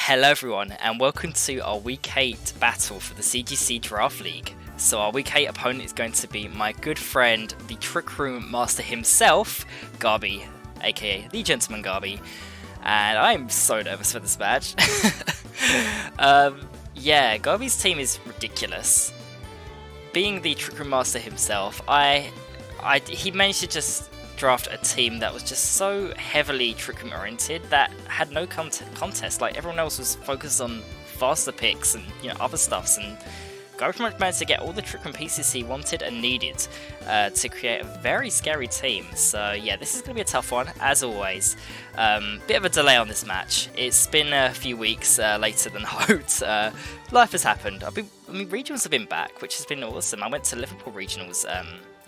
Hello everyone, and welcome to our Week 8 battle for the CGC Draft League. So our Week 8 opponent is going to be my good friend, the Trick Room Master himself, Garby, aka the Gentleman Garby. And I'm so nervous for this match. Yeah, Garby's team is ridiculous. Being the Trick Room Master himself, he managed to just draft a team that was just so heavily Trick Room oriented that had no contest. Like, everyone else was focused on faster picks and other stuffs, and Garby pretty much managed to get all the Trick Room pieces he wanted and needed to create a very scary team. So yeah, this is going to be a tough one, as always. Bit of a delay on this match. It's been a few weeks later than hoped. Life has happened. Regionals have been back, which has been awesome. I went to Liverpool Regionals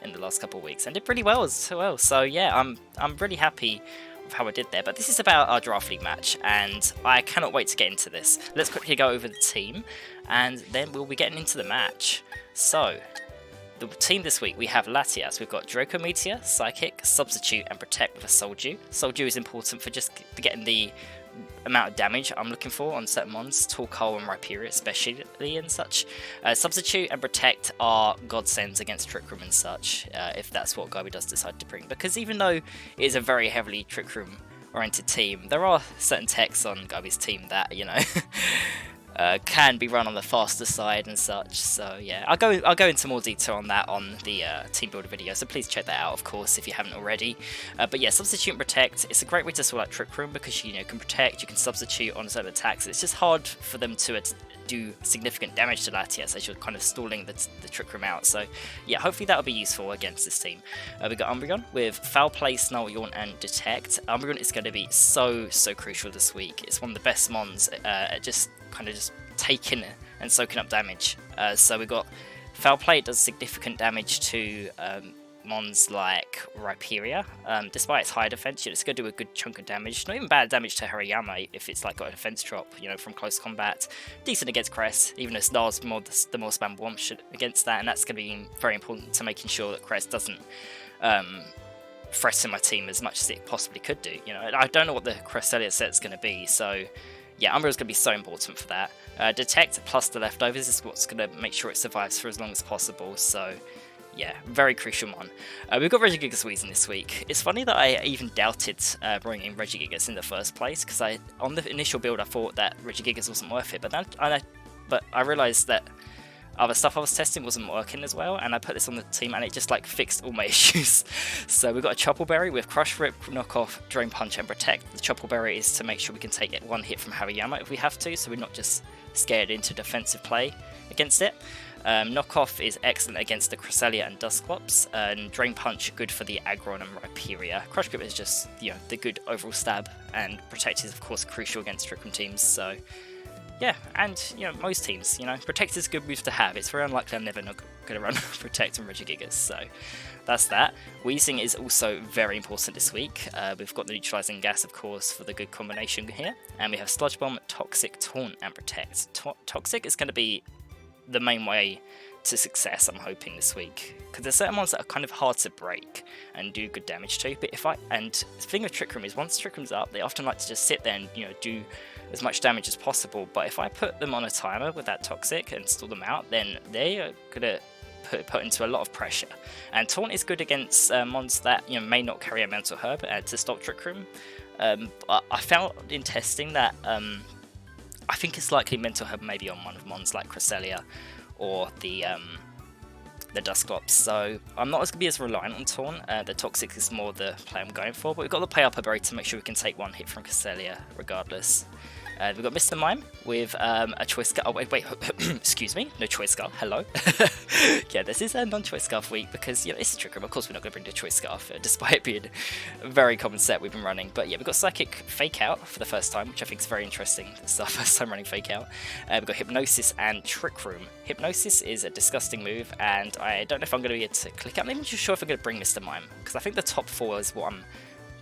in the last couple of weeks and did pretty well as well. So yeah, I'm really happy with how I did there. But this is about our draft league match, and I cannot wait to get into this. Let's quickly go over the team, and then we'll be getting into the match. So the team this week, we have Latias. We've got Draco Meteor, Psychic, Substitute, and Protect with a Soldier. Soldier is important for just getting the amount of damage I'm looking for on certain mons, Torkoal and Rhyperior especially and such. Substitute and Protect are godsends against Trick Room and such, if that's what Garby does decide to bring. Because even though it is a very heavily Trick Room oriented team, there are certain techs on Garby's team that, can be run on the faster side and such. So yeah, I'll go into more detail on that on the team builder video, so please check that out, of course, if you haven't already. But yeah, Substitute and Protect, it's a great way to sort out Trick Room because you can protect, you can substitute on certain attacks. It's just hard for them to do significant damage to Latias as you're kind of stalling the Trick Room out. So yeah, hopefully that'll be useful against this team. We got Umbreon with Foul Play, Snarl, Yawn, and Detect. Umbreon is going to be so crucial this week. It's one of the best mons at just taking and soaking up damage. So we got Foul Play. It does significant damage to mons like Rhyperior. Despite its high defense, it's going to do a good chunk of damage. Not even bad damage to Hariyama if it's like got a defense drop, from close combat. Decent against Crest, even though Snarl's the more spam bomb against that, and that's going to be very important to making sure that Crest doesn't threaten my team as much as it possibly could do. I don't know what the Cresselia set's going to be, so yeah, Umbreon's going to be so important for that. Detect plus the leftovers is what's going to make sure it survives for as long as possible, so yeah, very crucial mon. We've got Regigigas Weezing this week. It's funny that I even doubted bringing Regigigas in the first place, because on the initial build I thought that Regigigas wasn't worth it, but I realised that other stuff I was testing wasn't working as well, and I put this on the team and it just fixed all my issues. So we've got a Chopple Berry with Crush, Rip, Knock Off, Drain Punch, and Protect. The Chopple Berry is to make sure we can take one hit from Hariyama if we have to, so we're not just scared into defensive play against it. Knock Off is excellent against the Cresselia and Dusclops, and Drain Punch good for the Aggron and Rhyperior. Crush Grip is just the good overall stab, and Protect is of course crucial against Trick Room teams. So yeah, and most teams, Protect is a good move to have. It's very unlikely I'm never not going to run Protect and Regigigas, so that's that. Weezing is also very important this week. We've got the Neutralizing Gas, of course, for the good combination here, and we have Sludge Bomb, Toxic, Taunt, and Protect. Toxic is going to be the main way to success, I'm hoping, this week, because there's certain ones that are kind of hard to break and do good damage to. But the thing with Trick Room is, once Trick Room's up, they often like to just sit there and do as much damage as possible. But if I put them on a timer with that Toxic and stall them out, then they are gonna put into a lot of pressure. And Taunt is good against mons that may not carry a Mental Herb to stop Trick Room. But I found in testing that I think it's likely Mental Herb maybe on one of mons like Cresselia or the Dusclops, so I'm not going to be as reliant on Taunt. The Toxic is more the play I'm going for, but we've got the play Upper Berry to make sure we can take one hit from Cresselia regardless. We've got Mr. Mime with a Choice Scarf. Oh, wait, excuse me, no Choice Scarf, hello. Yeah, this is a non-Choice Scarf week because, it's a Trick Room. Of course we're not going to bring the Choice Scarf, despite it being a very common set we've been running. But yeah, we've got Psychic Fake Out for the first time, which I think is very interesting. It's our first time running Fake Out. We've got Hypnosis and Trick Room. Hypnosis is a disgusting move, and I don't know if I'm going to be able to click it. I'm not even sure if I'm going to bring Mr. Mime, because I think the top 4 is what I'm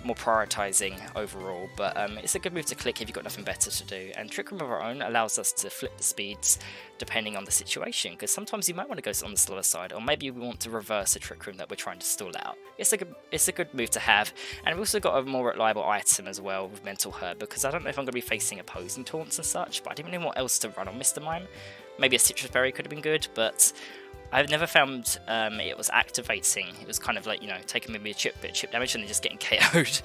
more prioritising overall, but it's a good move to click if you've got nothing better to do. And Trick Room of our own allows us to flip the speeds depending on the situation, because sometimes you might want to go on the slower side, or maybe we want to reverse a Trick Room that we're trying to stall out. It's a good move to have, and we've also got a more reliable item as well with Mental Hurt, because I don't know if I'm going to be facing opposing taunts and such, but I didn't really know what else to run on Mr. Mime. Maybe a Citrus Berry could have been good, but I've never found it was activating. It was kind of like, you know, taking maybe a bit of chip damage and then just getting KO'd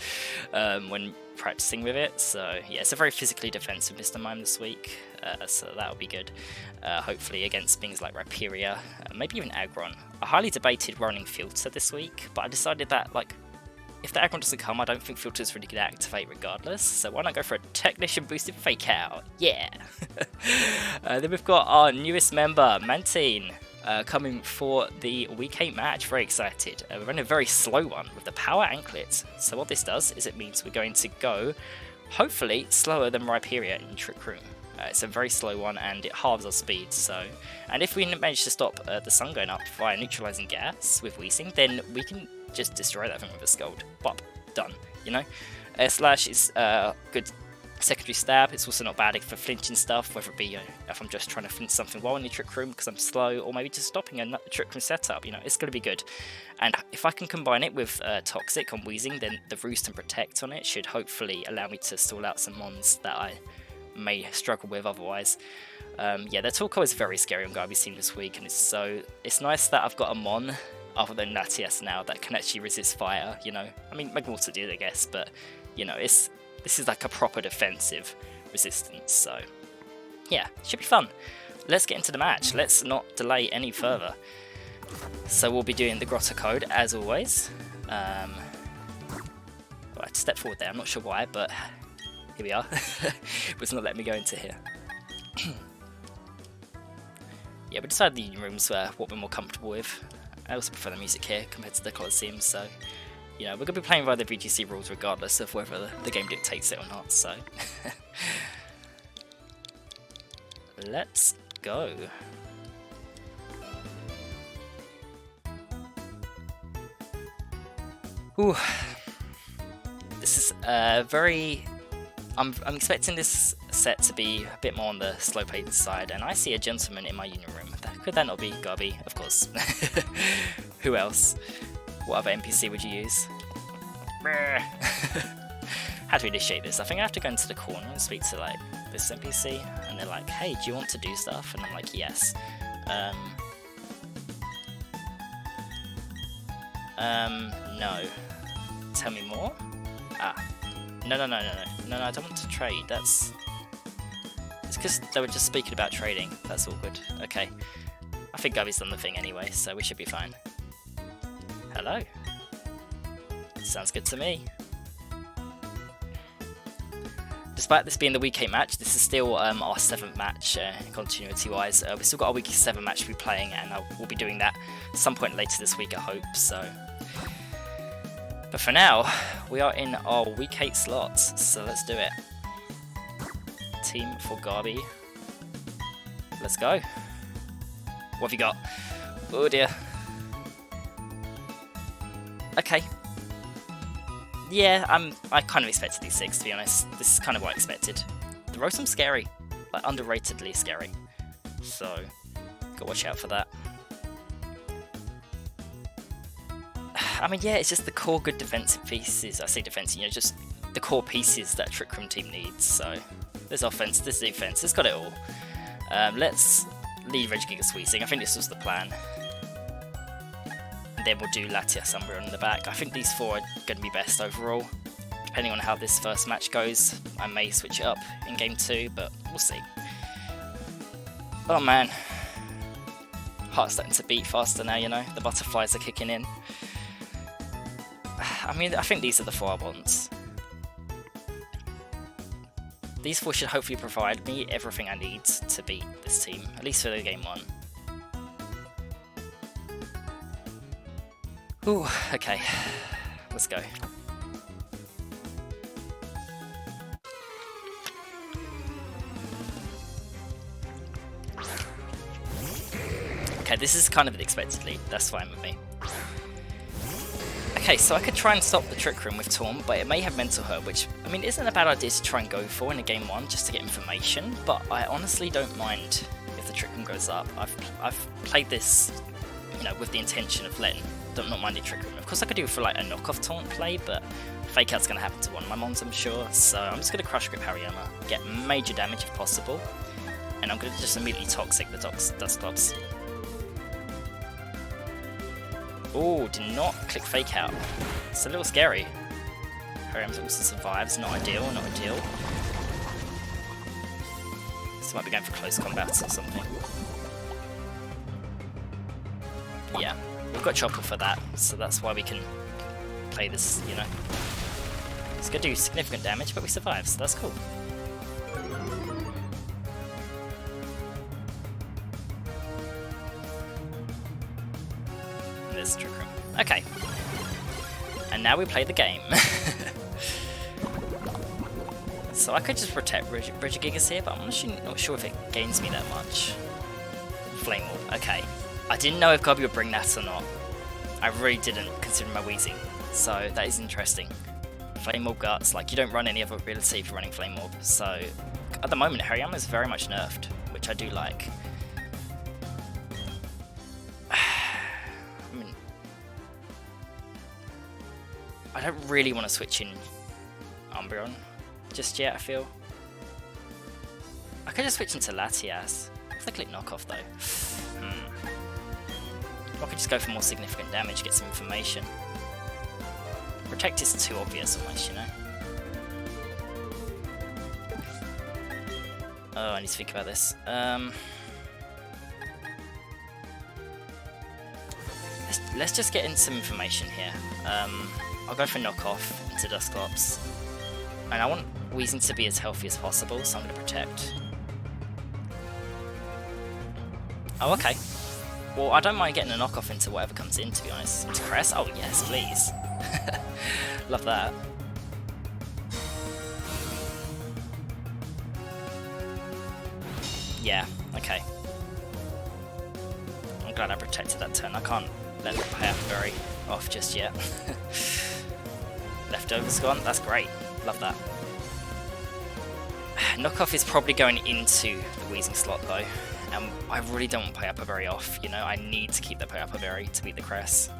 when practicing with it. So yeah, it's a very physically defensive Mr. Mime this week, so that'll be good. Hopefully against things like Rhyperior, maybe even Aggron. I highly debated running Filter this week, but I decided that, like, if the Aggron doesn't come, I don't think Filter's really going to activate regardless, so why not go for a Technician boosted Fake Out? Yeah! Then we've got our newest member, Mantine. Coming for the Week 8 match, very excited. We're running a very slow one with the Power Anklet. So what this does is it means we're going to go, hopefully, slower than Rhyperior in Trick Room. It's a very slow one and it halves our speed, so... And if we manage to stop the sun going up via neutralizing gas with Wheezing, then we can just destroy that thing with a Scald. Bop, done, you know? Slash is good secondary stab. It's also not bad for flinching stuff, whether it be if I'm just trying to flinch something while in the Trick Room because I'm slow, or maybe just stopping a Trick Room setup, you know, it's going to be good. And if I can combine it with Toxic on Wheezing, then the Roost and Protect on it should hopefully allow me to stall out some mons that I may struggle with otherwise. Yeah, the Torkoal is very scary on Garby's team this week, and it's nice that I've got a mon other than Latias now that can actually resist fire, you know. I mean, Magmortar did, I guess, but, you know, this is like a proper defensive resistance, so yeah, should be fun. Let's get into the match. Let's not delay any further. So we'll be doing the Grotto code as always. Well, I had to step forward there, I'm not sure why, but here we are. It was not letting me go into here. Yeah, we decided the Union Rooms were what we're more comfortable with. I also prefer the music here compared to the Colosseum, so you know, we're going to be playing by the VGC rules regardless of whether the game dictates it or not, so... Let's go. Ooh. This is very... I'm expecting this set to be a bit more on the slow-paced side, and I see a gentleman in my Union Room. Could that not be Garby? Of course. Who else? What other NPC would you use? How do we initiate this? I think I have to go into the corner and speak to like this NPC, and they're like, "Hey, do you want to do stuff?" And I'm like, "Yes." No. Tell me more. No, I don't want to trade. It's because they were just speaking about trading. That's all good. Okay. I think Garby's done the thing anyway, so we should be fine. Hello. Sounds good to me. Despite this being the Week 8 match, this is still our 7th match, continuity-wise. We've still got a Week 7 match to be playing, and we'll be doing that some point later this week, I hope, so... But for now, we are in our Week 8 slots, so let's do it. Team for Garby. Let's go. What have you got? Oh dear. Okay. Yeah, I kind of expected these 6, to be honest. This is kind of what I expected. The Rotom's scary. Like, underratedly scary. So, gotta watch out for that. I mean, yeah, it's just the core good defensive pieces. I say defensive, you know, just the core pieces that Trick Room team needs. So, there's offense, there's defense, it's got it all. Let's leave Regigiga Squeezing. I think this was the plan. And then we'll do Latias somewhere on the back. I think these 4 are going to be best overall. Depending on how this first match goes, I may switch it up in game 2, but we'll see. Oh man. Heart's starting to beat faster now, you know. The butterflies are kicking in. I mean, I think these are the 4 I want. These 4 should hopefully provide me everything I need to beat this team, at least for the game 1. Ooh, okay. Let's go. Okay, this is kind of an expected lead. That's fine with me. Okay, Okay, so I could try and stop the Trick Room with Taunt, but it may have Mental Herb, which, I mean, isn't a bad idea to try and go for in a game 1 just to get information, but I honestly don't mind if the Trick Room goes up. I've played this, you know, with the intention of not minding Trick Room. Of course I could do it for like a knockoff Taunt play, but Fake Out's going to happen to one of my mons, I'm sure, so I'm just going to Crush Grip Hariyama, get major damage if possible, and I'm going to just immediately Toxic the Dusclops. Oh, did not click Fake Out. It's a little scary. Hariyama also survives, not ideal, not ideal. So might be going for close combat or something. Yeah, we've got Chopper for that, so that's why we can play this, you know. It's going to do significant damage, but we survive, so that's cool. And there's the Trick Room. Okay. And now we play the game. So I could just protect Bridgergigas here, but I'm actually not sure if it gains me that much. Flame Orb, okay. I didn't know if Garby would bring that or not. I really didn't, considering my wheezing. So that is interesting. Flame Orb Guts, like you don't run any other ability if you're running Flame Orb. So at the moment Hariyama is very much nerfed, which I do like. I mean, I don't really want to switch in Umbreon just yet, I feel. I could just switch into Latias. If I click knockoff though. I could just go for more significant damage, get some information. Protect is too obvious almost, you know. Oh, I need to think about this. Let's just get in some information here. I'll go for knockoff into Dusclops. And I want Weezing to be as healthy as possible, so I'm going to protect. Oh, okay. Well, I don't mind getting a knockoff into whatever comes in, to be honest. Into Crest? Oh, yes, please. Love that. Yeah, okay. I'm glad I protected that turn. I can't let the Hyperberry off just yet. Leftovers gone? That's great. Love that. Knockoff is probably going into the Weezing slot though. And I really don't want Hyperberry off, you know, I need to keep the Hyperberry to beat the Crest.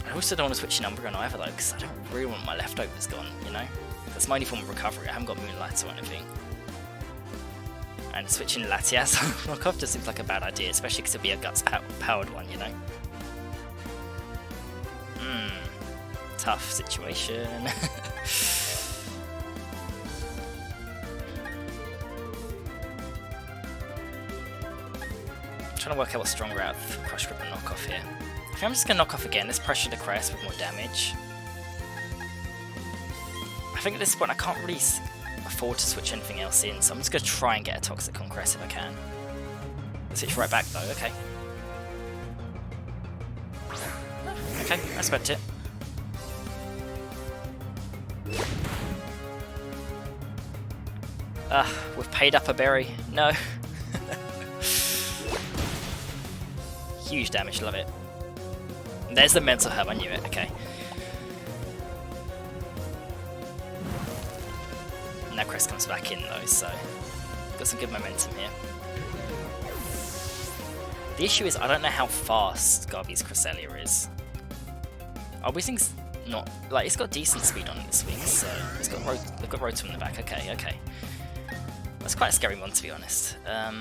I also don't want to switch in Umbreon either though, because I don't really want my leftovers gone, you know? That's my only form of recovery, I haven't got Moonlight or anything. And switching Latias on knockoff just seems like a bad idea, especially because it'll be a Guts powered one, you know? Tough situation. I'm trying to work out what's stronger out of Crush Grip and knockoff here. I think I'm just going to knock off again. Let's pressure the Crest with more damage. I think at this point I can't really afford to switch anything else in, so I'm just going to try and get a Toxic on Crest if I can. Let's switch right back though, okay. Okay, I expect it. We've paid up a berry. No. Huge damage, love it. There's the Mental Herb, I knew it, okay. Now Crest comes back in though, so got some good momentum here. The issue is I don't know how fast Garby's Cresselia is. Oh, Weezing's not, like, it's got decent speed on it this week, so it's got they've got Rotom in the back, okay, okay. That's quite a scary one, to be honest. I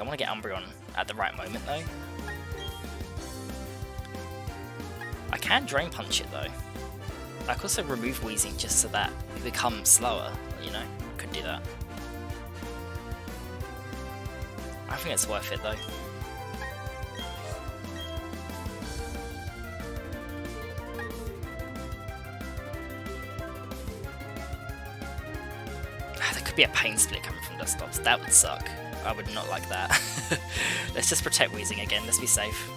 want to get Umbreon at the right moment, though. I can Drain Punch it, though. I could also remove Weezing just so that it becomes slower, you know? Could do that. I think it's worth it, though. Could be a Pain Split coming from Dusclops. That would suck. I would not like that. Let's just protect Weezing again. Let's be safe.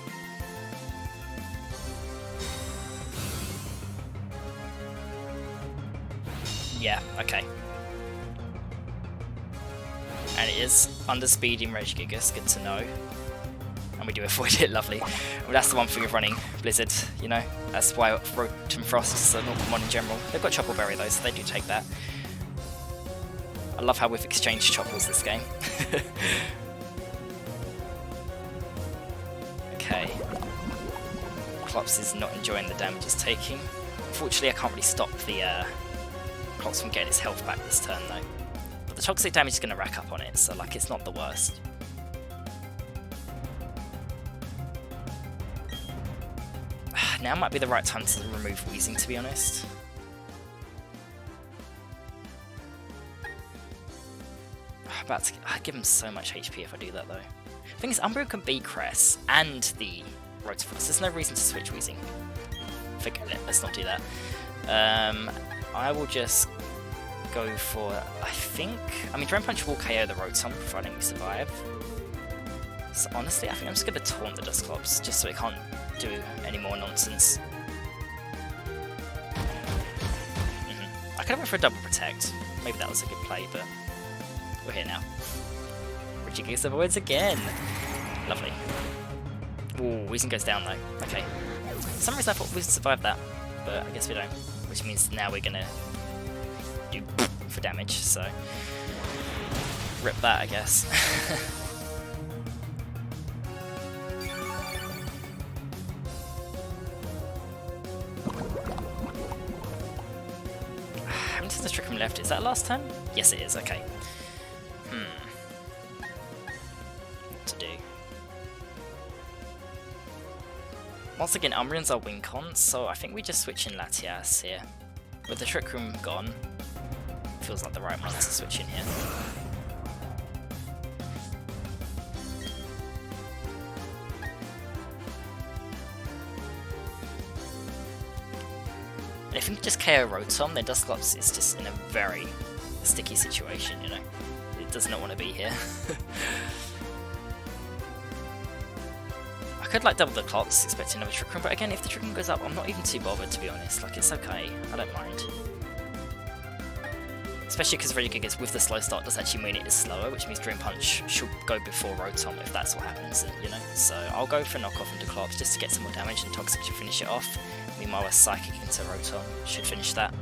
Yeah, okay. And it is underspeeding Regigigas, good to know. And we do avoid it, lovely. Well, that's the one thing of running Blizzard, you know. That's why Rotom Frost is a normal mod in general. They've got Choppleberry though, so they do take that. I love how we've exchanged Chopples this game. Okay. Klops is not enjoying the damage it's taking. Unfortunately, I can't really stop the Klops from getting his health back this turn though. But the toxic damage is going to rack up on it, so like it's not the worst. Now might be the right time to remove Wheezing, to be honest. I'd give him so much HP if I do that though. The thing is, Umbreon can beat Cress and the Rotom-Frost. There's no reason to switch Wheezing. Forget it, let's not do that. I will just go for, I mean Drain Punch will KO the Rotom, providing we survive. So honestly, I think I'm just going to taunt the Dusclops, just so it can't do any more nonsense. I could have went for a double protect. Maybe that was a good play, but we're here now. Regigigas avoids again. Lovely. Ooh, Weezing goes down though. Okay. For some reason I thought we survived that, but I guess we don't. Which means now we're gonna do for damage, so rip that, I guess. How many turns does Trick Room left? Is that last turn? Yes it is, okay. What to do? Once again, Umbreons are win cons, so I think we just switch in Latias here. With the Trick Room gone, feels like the right one to switch in here. And if we can just KO Rotom, then Dusclops is just in a very sticky situation, you know. It does not want to be here. I could like double the Klops, expecting another Trick Room, but again, if the Trick Room goes up, I'm not even too bothered, to be honest. Like, it's okay, I don't mind. Especially because Regigigas with the slow start does actually mean it is slower, which means Drain Punch should go before Rotom if that's what happens, you know. So I'll go for knockoff into Klops just to get some more damage, and Toxic should finish it off. Meanwhile, a Psychic into Rotom should finish that.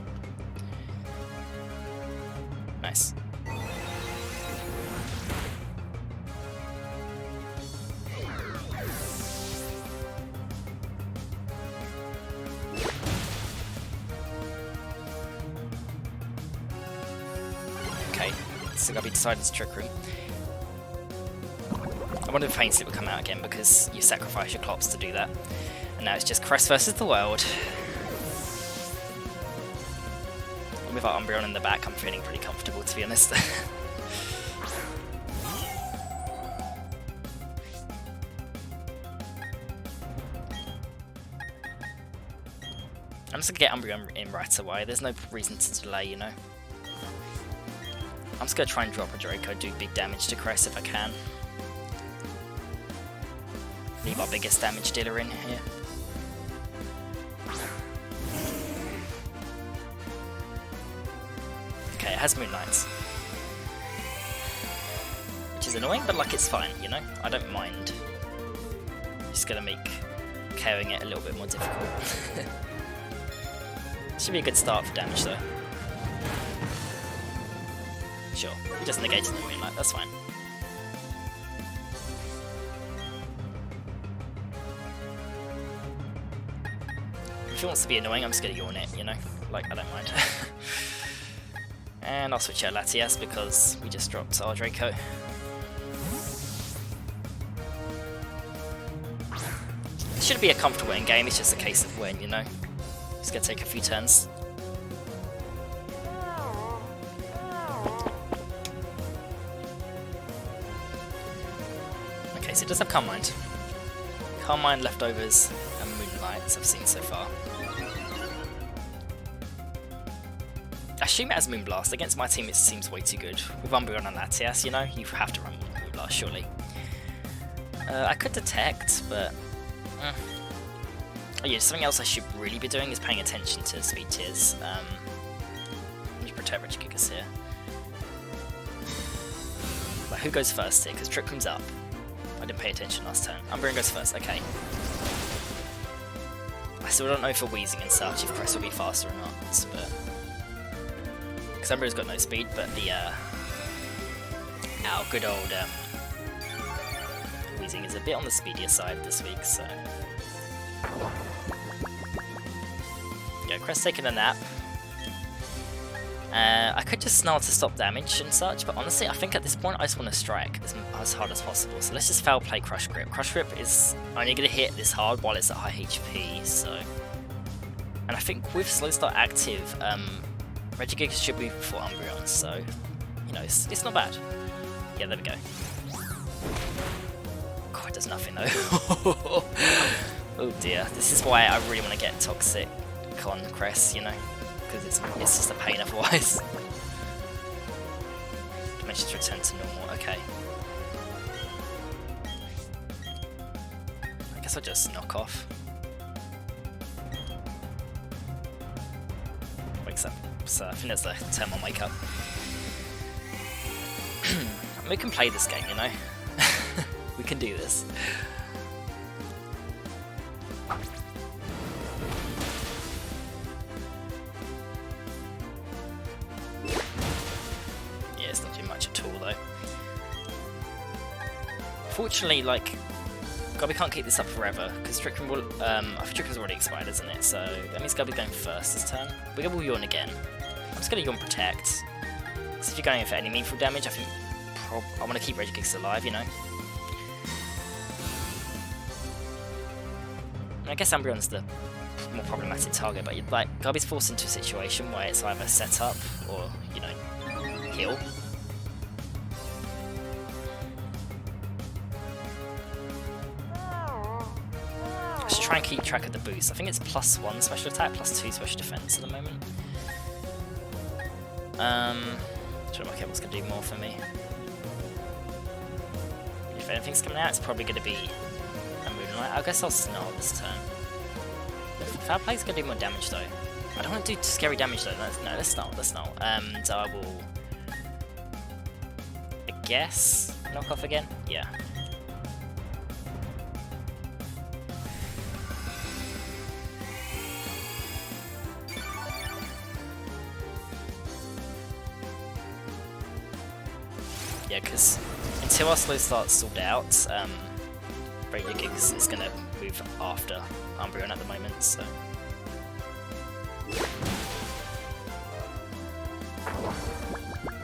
Nice. Okay, so Garby decided to Trick Room. I wonder if Pain Slip will come out again because you sacrifice your Klops to do that. And now it's just Crest versus the world. And with our Umbreon in the back, I'm feeling pretty comfortable, to be honest. I'm just gonna get Umbreon in right away. There's no reason to delay, you know. I'm just gonna try and drop a Draco, do big damage to Crest if I can. Leave our biggest damage dealer in here. Okay, it has Moonlights. Which is annoying, but like it's fine, you know? I don't mind. Just gonna make KOing it a little bit more difficult. Should be a good start for damage though. Sure, he just negates the Moonlight, that's fine. If he wants to be annoying, I'm just gonna yawn it, you know? Like, I don't mind. And I'll switch out Latias because we just dropped our Draco. It should be a comfortable end game, it's just a case of when, you know? It's gonna take a few turns. Okay, so it does have Calm Mind. Calm Mind, Leftovers, and Moonlights I've seen so far. I assume it has Moonblast. Against my team it seems way too good. With Umbreon and Latias, you know, you have to run Moonblast, surely. I could Detect, but... Oh yeah, something else I should really be doing is paying attention to speed tiers. Let me protect Regigigas here. who goes first here? Because Trick Room's up. I didn't pay attention last turn. Umbreon goes first, okay. I still don't know for Wheezing and such if Crest will be faster or not, but... Because Umbreon's got no speed, but the, our good old, Wheezing is a bit on the speedier side this week, so... Yeah, Crest taking a nap. I could just Snarl to stop damage and such, but honestly, I think at this point I just want to strike as hard as possible. So let's just foul play Crush Grip. Crush Grip is only going to hit this hard while it's at high HP, so... And I think with Slow Start active, Regigigas should be before Umbreon, so... You know, it's not bad. Yeah, there we go. God, it does nothing though. Oh dear, this is why I really want to get Toxic on Crest, you know? Because it's just a pain otherwise. Dimensions return to normal, okay. I guess I'll just knock off. Wakes up, so I think that's the term on wake up. We can play this game, you know? We can do this. Fortunately, like, Garby can't keep this up forever, because Trick Room will, I think Trick Room's already expired, isn't it? So, that means Garby's going first this turn. We will Yawn again. I'm just going to Yawn Protect. Because if you're going in for any meaningful damage, I think I want to keep Regigigas alive, you know? And I guess Umbreon's the more problematic target, but like, Garby's forced into a situation where it's either set up or, you know, heal. Try and keep track of the boost. I think it's +1 special attack, +2 special defense at the moment. Trying to work out what's going to do more for me. If anything's coming out, it's probably going to be a Moonlight. I guess I'll Snarl this turn. Foul Play's going to do more damage though. I don't want to do scary damage though. No, let's Snarl. And I will, I guess, knock off again. Yeah. Yeah, because until our Slow Start's sorted out, Regigigas is going to move after Umbreon at the moment, so...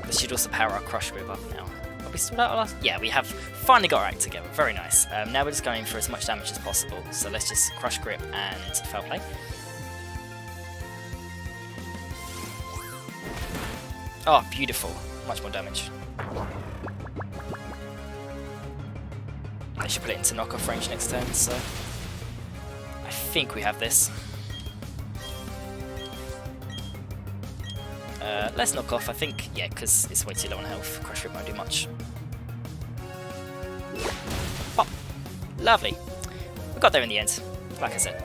This should also power our Crush Grip up now. Have we sorted out our last... Yeah, we have finally got our act together, very nice. Now we're just going for as much damage as possible, so let's just Crush Grip and Foul Play. Oh, beautiful. Much more damage. I should put it into knockoff range next turn, so I think we have this. Let's knock off, I think, yeah, because it's way too low on health. Crush Grip won't do much. Pop! Lovely. We got there in the end, like I said.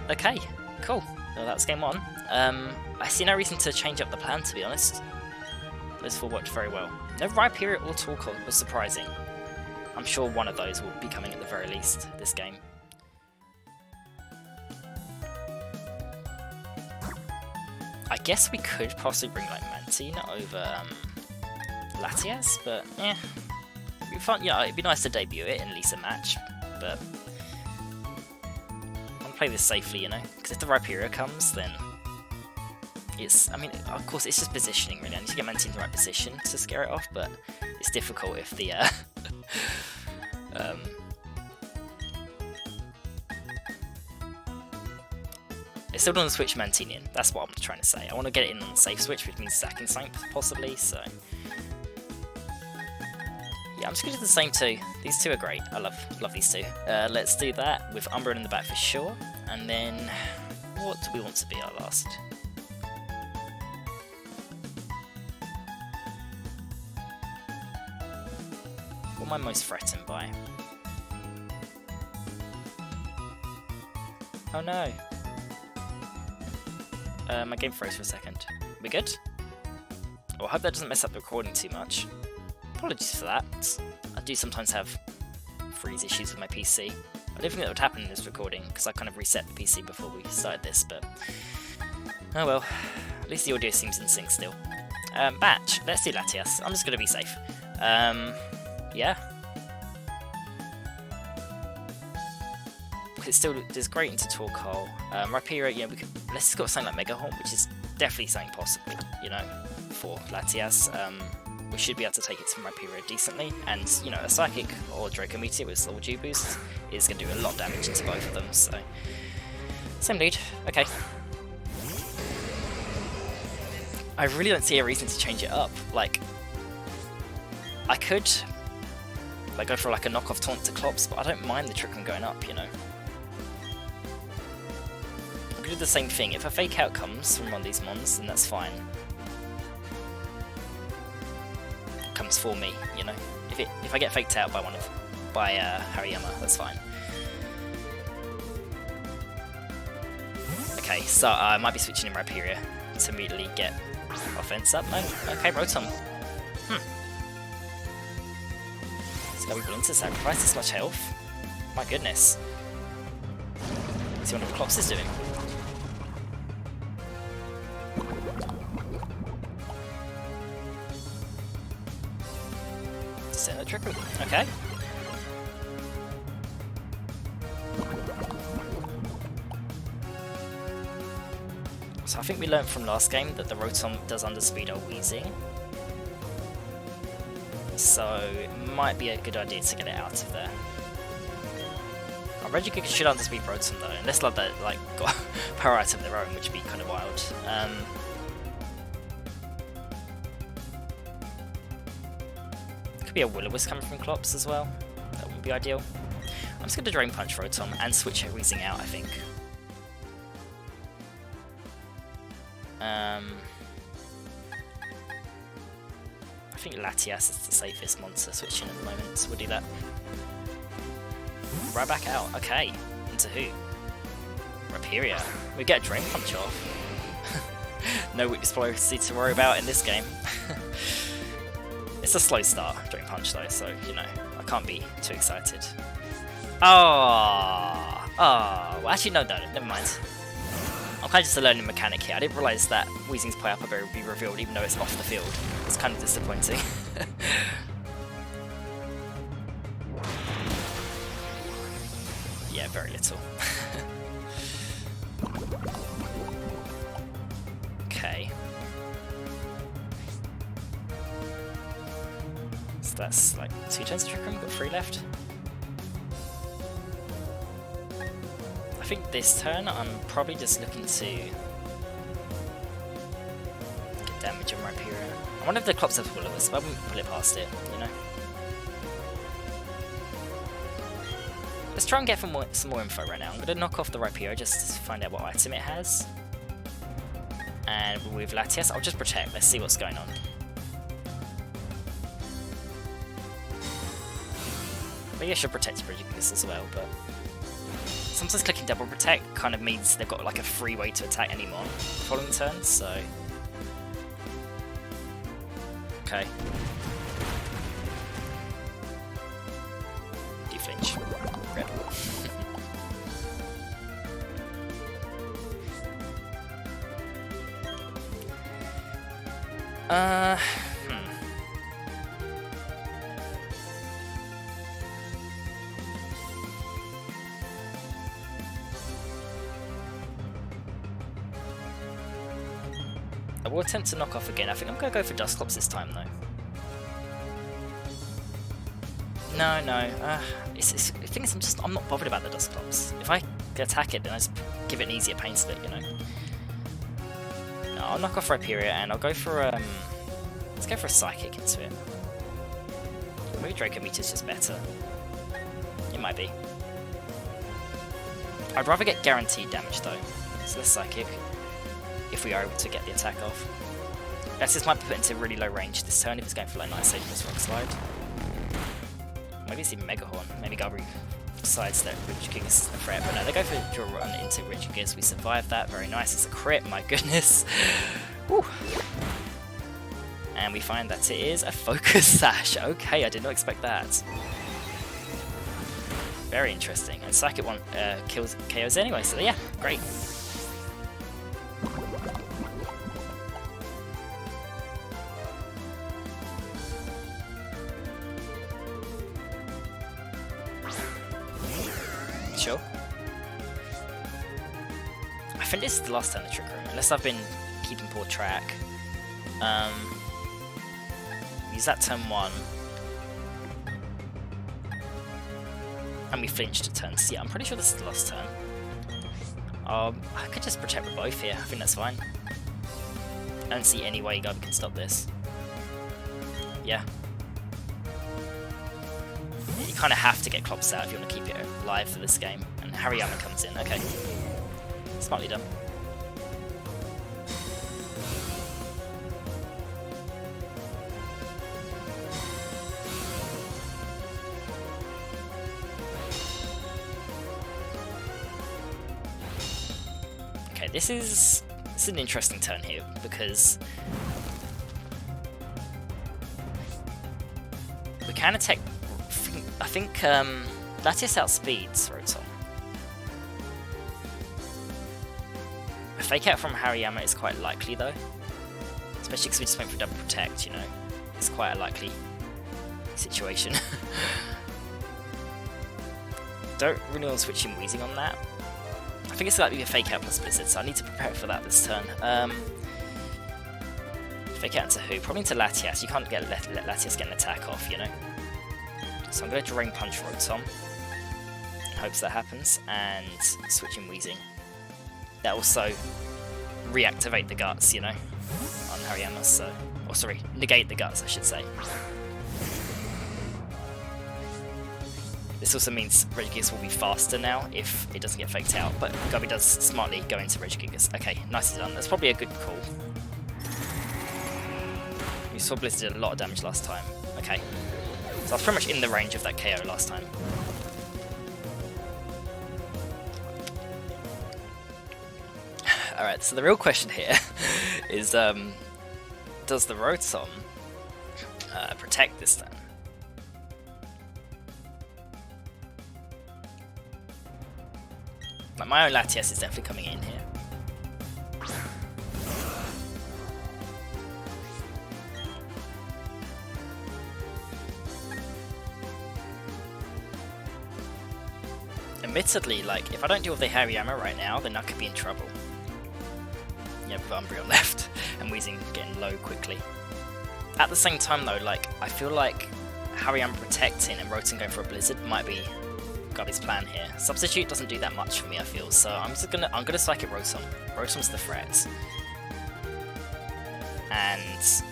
Okay, cool. Well, that's game one. I see no reason to change up the plan, to be honest. Those four worked very well. No Rhyperior or Torkoal was surprising. I'm sure one of those will be coming at the very least this game. I guess we could possibly bring like Mantine over Latias, but yeah, it'd be fun. Yeah, it'd be nice to debut it in at least a match, but I want to play this safely, you know, because if the Rhyperior comes, then it's, I mean, of course, it's just positioning, really. I need to get Mantine in the right position to scare it off, but it's difficult if the, I still don't want to switch Mantine in, that's what I'm trying to say. I want to get it in on the safe switch, which means sacking something, possibly, so... Yeah, I'm just going to do the same two. These two are great. I love these two. Let's do that with Umbreon in the back for sure, and then... what do we want to be our last? What am I most threatened by? Oh no! My game froze for a second. We good? Oh, I hope that doesn't mess up the recording too much. Apologies for that. I do sometimes have freeze issues with my PC. I don't think that would happen in this recording, because I kind of reset the PC before we started this, but... oh well. At least the audio seems in sync still. Batch. Let's do Latias. I'm just going to be safe. Yeah. It still does great into Torkoal. Rhyperior, yeah, let's just got something like Mega Horn, which is definitely something possible, you know, for Latias. We should be able to take it from Rhyperior decently, and, you know, a Psychic or Draco Meteor with Level G boost is going to do a lot of damage into both of them, so... same lead. Okay. I really don't see a reason to change it up. Like, I could, like, go for like a knockoff taunt to Klops, but I don't mind the Trick Room going up, you know. I could do the same thing. If a Fake Out comes from one of these mons, then that's fine. It comes for me, you know. If I get faked out by Hariyama, that's fine. Okay, so I might be switching in Rhyperior to immediately get offense up. No, okay, Rotom. Is Garby willing to sacrifice this much health? My goodness. Let's see what Klops is doing. Send a Trick Room. Okay. So I think we learned from last game that the Rotom does underspeed our Weezing. So it might be a good idea to get it out of there. Our Regigigas should underspeed Rotom though, unless like that got power out of their own, which would be kind of wild. Could be a Will-O-Wisp coming from Klops as well. That wouldn't be ideal. I'm just going to Drain Punch Rotom and switch her Weezing out, I think. I think Latias is the safest monster switching at the moment, so we'll do that. Right back out, okay. Into who? Rhyperior. We get a Drain Punch off. No weakness policy to worry about in this game. It's a slow start, Drain Punch though, so, you know, I can't be too excited. Oh, well, actually no, never mind. I'm kind of just a learning mechanic here. I didn't realise that Weezing's play up ability would be revealed even though it's off the field. It's kind of disappointing. Yeah, very little. Okay. So that's like 2 turns of Trick Room, got 3 left. I think this turn I'm probably just looking to get damage on Rhyperior. I wonder if the Klops have Will-O-Wisp, but I wouldn't put it past it, you know. Let's try and get some more info right now. I'm going to knock off the Rhyperior just to find out what item it has. And with Latias, I'll just protect. Let's see what's going on. Maybe I should protect Regigigas as well, but... sometimes clicking double protect kind of means they've got like a free way to attack any mon following turn, so... okay. Deflinch. Rip. I will attempt to knock off again. I think I'm going to go for Dusclops this time though. No. The thing is, I'm not bothered about the Dusclops. If I attack it, then I just give it an easier pain split, you know. No, I'll knock off Rhyperior and I'll go for let's go for a Psychic into it. Maybe Draco Meteor's just better. It might be. I'd rather get guaranteed damage though, so let's Psychic. If we are able to get the attack off. Latias might be put into really low range this turn if it's going for like Night Sage plus Rock Slide. Maybe it's even Mega Horn. Maybe Garby decides that Regigigas is a threat, but no, they go for Draw Run into Regigigas. We survived that, very nice. It's a crit, my goodness. Woo. And we find that it is a focus sash. Okay, I did not expect that. Very interesting. And Psychic one kills KOs anyway, so yeah, great. Sure. I think this is the last turn of Trick Room, unless I've been keeping poor track. Use that turn 1. And we flinched a turn. So yeah, I'm pretty sure this is the last turn. I could just protect with both here. I think that's fine. I don't see any way Garby can stop this. Yeah. You kind of have to get Clops out if you want to keep it alive for this game. And Hariyama comes in. Okay. Smartly done. Okay, this is an interesting turn here because we can attack. I think Latias outspeeds Rotom. A fake out from Hariyama is quite likely though, especially because we just went for double protect. You know, it's quite a likely situation. Don't really want to switch in Wheezing on that. I think it's likely to be a fake out plus Blizzard, so I need to prepare for that this turn. Fake out into who? Probably into Latias. You can't let Latias get an attack off, you know. So I'm going to Drain Punch Rotom. In hopes that happens, and switch in Wheezing. That also reactivate the guts, you know, on Hariyama. So, or sorry, negate the guts, I should say. This also means Regigigas will be faster now if it doesn't get faked out, but Garby does smartly go into Regigigas. Okay, nicely done. That's probably a good call. We saw Blizzard did a lot of damage last time. Okay. So I was pretty much in the range of that KO last time. Alright, so the real question here is, does the Rotom protect this turn? Like, my own Latias is definitely coming in here. Admittedly, like, if I don't deal with the Hariyama right now, then I could be in trouble. Yeah, with Umbreon left, and Wheezing getting low quickly. At the same time though, like, I feel like Hariyama protecting and Rotom going for a Blizzard might be Garby's plan here. Substitute doesn't do that much for me, I feel, so I'm gonna Psychic Rotom. Rotom's the threat. And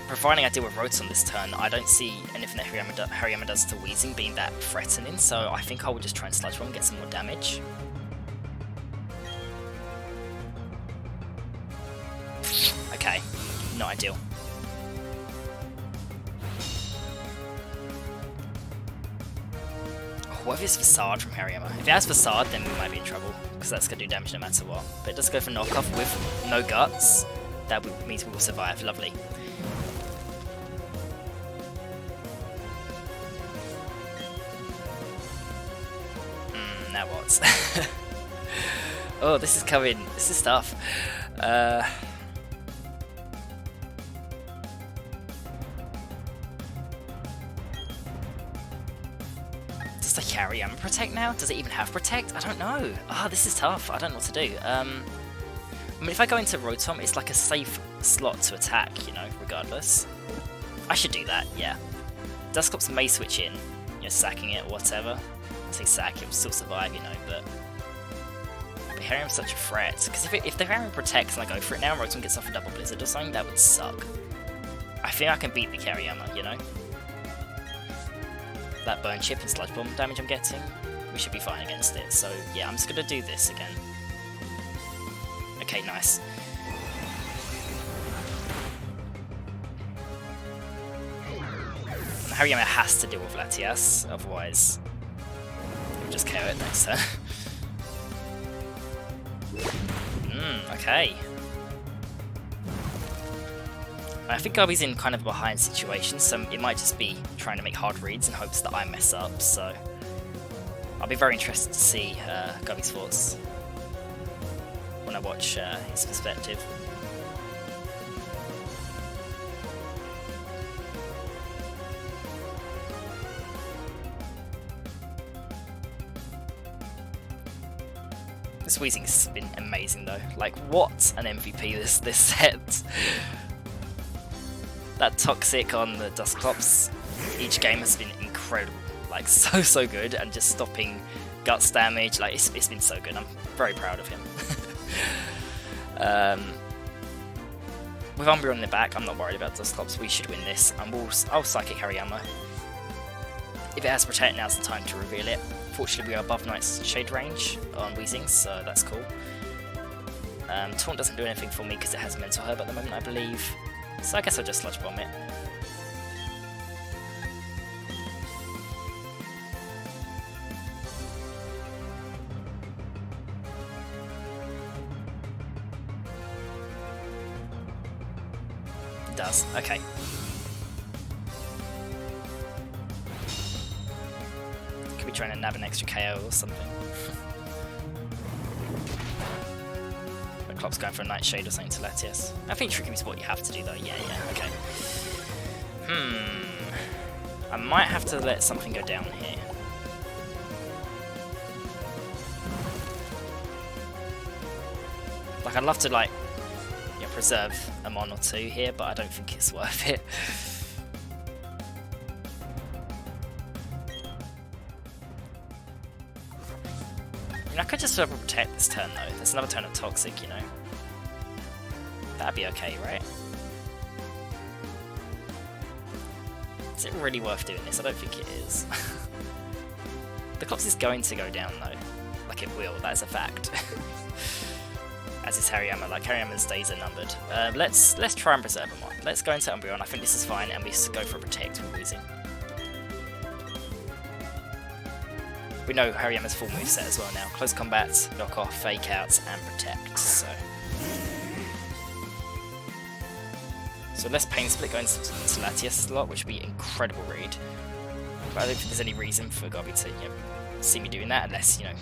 providing I deal with Rotom this turn, I don't see anything that Hariyama does to Wheezing being that threatening, so I think I will just try and Sludge Bomb and get some more damage. Okay, not ideal. What if it's Facade from Hariyama? If it has Facade, then we might be in trouble, because that's going to do damage no matter what. But it does go for knockoff with no guts. That means we will survive. Lovely. Now what? Oh, this is coming. This is tough. Does the Hariyama protect now? Does it even have protect? I don't know. Ah, this is tough. I don't know what to do. I mean, if I go into Rotom, it's like a safe slot to attack, you know, regardless. I should do that, yeah. Dusclops may switch in, you know, sacking it or whatever. I say sack, it will still survive, you know, but Hariyama's such a threat. Because if the Hariyama protects and I go for it now and Rotom gets off a double Blizzard or something, that would suck. I think I can beat the Hariyama, you know? That Burn Chip and Sludge Bomb damage I'm getting, we should be fine against it. So yeah, I'm just going to do this again. Okay, nice. Hariyama has to deal with Latias, otherwise we'll just KO it next turn. Okay. I think Garby's in kind of a behind situation, so it might just be trying to make hard reads in hopes that I mess up, so I'll be very interested to see Garby's thoughts when I watch his perspective. This Weezing's been amazing though. Like, what an MVP this set. That Toxic on the Dusclops each game has been incredible. Like, so good, and just stopping Guts damage. Like, it's been so good. I'm very proud of him. With Umbreon in the back, I'm not worried about Dusclops. We should win this, and I'll Psychic Hariyama. If it has Protect, now's the time to reveal it. Fortunately, we are above Knight's Shade range on Weezing, so that's cool. Taunt doesn't do anything for me because it has Mental Herb at the moment, I believe. So I guess I'll just Sludge Bomb it. It does, okay. Could be trying to nab an extra KO or something. Clop's going for a Nightshade or something to Latias. I think Tricky is what you have to do though, yeah, okay. I might have to let something go down here. Like, I'd love to, like, yeah, preserve a Mon or two here, but I don't think it's worth it. I could just Protect this turn though. There's another turn of Toxic, you know. That'd be okay, right? Is it really worth doing this? I don't think it is. The Clops is going to go down though. Like, it will, that is a fact. As is Hariyama, like Hariyama's days are numbered. Let's try and preserve them on. Let's go into Umbreon, I think this is fine, and we go for a Protect with Weezing. We know Hariyama's full moveset as well now. Close Combat, Knock Off, Fake Outs, and Protect, so less Pain Split going to Latias slot, which would be incredible read. But I don't think there's any reason for Garby to, you know, see me doing that unless, you know...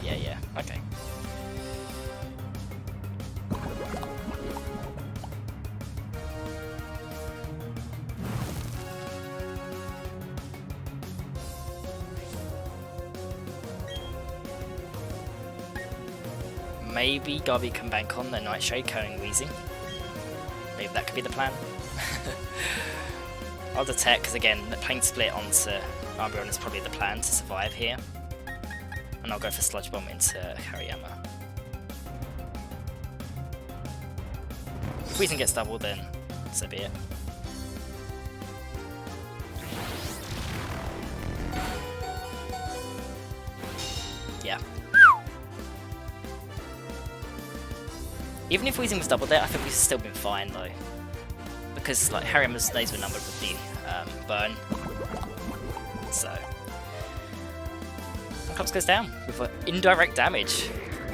Yeah, okay. Maybe Garby can bank on the Nightshade carrying Weezing. Maybe that could be the plan. I'll detect, because again, the Pain Split onto Umbreon is probably the plan to survive here. And I'll go for Sludge Bomb into Hariyama. If Weezing gets double, then so be it. Yeah. Even if Weezing was double there, I think we've still been fine though. Because like Hariyama's days were numbered with the burn. So Clops goes down with indirect damage.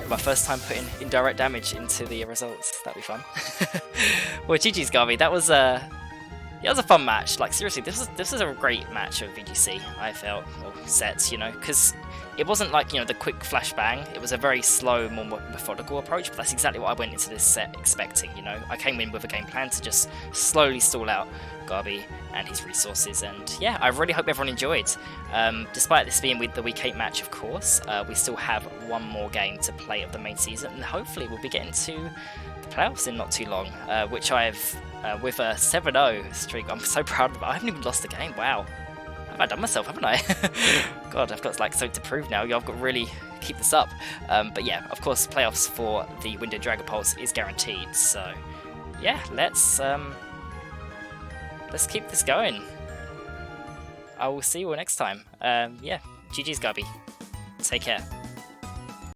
My first time putting indirect damage into the results. That'd be fun. Well, GG's Garby. That was a fun match. Like, seriously, this was a great match of VGC, I felt, or sets, you know, because it wasn't like, you know, the quick flashbang. It was a very slow, more methodical approach, but that's exactly what I went into this set expecting, you know. I came in with a game plan to just slowly stall out Garby and his resources, and yeah, I really hope everyone enjoyed. Despite this being with the Week 8 match, of course, we still have one more game to play of the main season, and hopefully we'll be getting to the playoffs in not too long, which I've, with a 7-0 streak, I'm so proud of it. I haven't even lost a game, wow. Have I done myself, haven't I? God, I've got like something to prove now. I've got to really keep this up. But yeah, of course, playoffs for the Wyndon Dragapults is guaranteed. So yeah, let's keep this going. I will see you all next time. Yeah, GG's Garby. Take care.